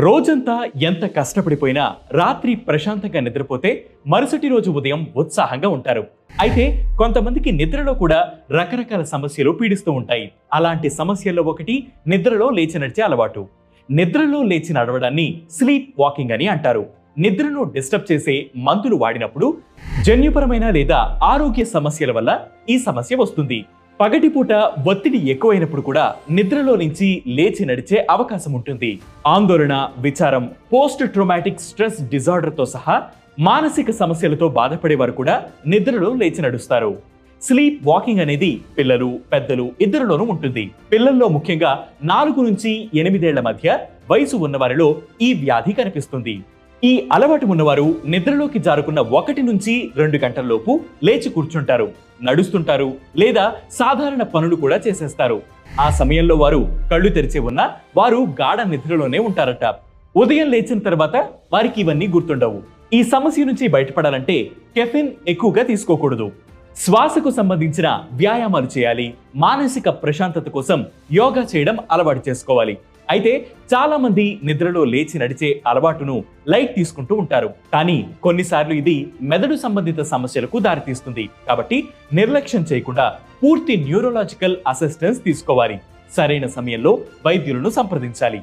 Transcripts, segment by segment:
రోజంతా ఎంత కష్టపడిపోయినా రాత్రి ప్రశాంతంగా నిద్రపోతే మరుసటి రోజు ఉదయం ఉత్సాహంగా ఉంటారు. అయితే కొంతమందికి నిద్రలో కూడా రకరకాల సమస్యలు పీడిస్తూ ఉంటాయి. అలాంటి సమస్యల్లో ఒకటి నిద్రలో లేచి నడిచే అలవాటు. నిద్రలో లేచి నడవడాన్ని స్లీప్ వాకింగ్ అని అంటారు. నిద్రను డిస్టర్బ్ చేసే మందులు వాడినప్పుడు జన్యుపరమైన లేదా ఆరోగ్య సమస్యల వల్ల ఈ సమస్య వస్తుంది. పగటిపూట ఒత్తిడి ఎక్కువైనప్పుడు కూడా నిద్రలో నుంచి లేచి నడిచే అవకాశం ఉంటుంది. ఆందోళన, విచారం, పోస్ట్ ట్రోమాటిక్ స్ట్రెస్ డిజార్డర్తో సహా మానసిక సమస్యలతో బాధపడేవారు కూడా నిద్రలో లేచి నడుస్తారు. స్లీప్ వాకింగ్ అనేది పిల్లలు, పెద్దలు ఇద్దరిలోనూ ఉంటుంది. పిల్లల్లో ముఖ్యంగా 4 నుంచి 8 ఏళ్ల మధ్య వయసు ఉన్నవారిలో ఈ వ్యాధి కనిపిస్తుంది. ఈ అలవాటు ఉన్నవారు నిద్రలోకి జారుకున్న 1 నుంచి 2 గంటల్లోపు లేచి కూర్చుంటారు, నడుస్తుంటారు లేదా సాధారణ పనులు కూడా చేసేస్తారు. ఆ సమయంలో వారు కళ్ళు తెరిచి ఉన్నా వారు గాఢ నిద్రలోనే ఉంటారట. ఉదయం లేచిన తర్వాత వారికి ఇవన్నీ గుర్తుండవు. ఈ సమస్య నుంచి బయటపడాలంటే కెఫిన్ ఎక్కువగా తీసుకోకూడదు. శ్వాసకు సంబంధించిన వ్యాయామాలు చేయాలి. మానసిక ప్రశాంతత కోసం యోగా చేయడం అలవాటు చేసుకోవాలి. అయితే చాలా మంది నిద్రలో లేచి నడిచే అలవాటును లైట్ తీసుకుంటూ ఉంటారు. కానీ కొన్నిసార్లు ఇది మెదడు సంబంధిత సమస్యలకు దారితీస్తుంది. కాబట్టి నిర్లక్ష్యం చేయకుండా పూర్తి న్యూరోలాజికల్ అసిస్టెన్స్ తీసుకోవాలి. సరైన సమయంలో వైద్యులను సంప్రదించాలి.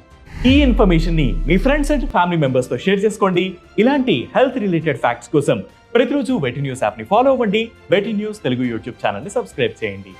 ఈ ఇన్ఫర్మేషన్ ని మీ ఫ్రెండ్స్ అండ్ ఫ్యామిలీ మెంబర్స్ తో షేర్ చేసుకోండి. ఇలాంటి హెల్త్ రిలేటెడ్ ఫ్యాక్ట్స్ కోసం ప్రతిరోజు వెటీ న్యూస్ యాప్ ని ఫాలో అవ్వండి. వెటీ న్యూస్ తెలుగు యూట్యూబ్ ఛానల్ ని సబ్స్క్రైబ్ చేయండి.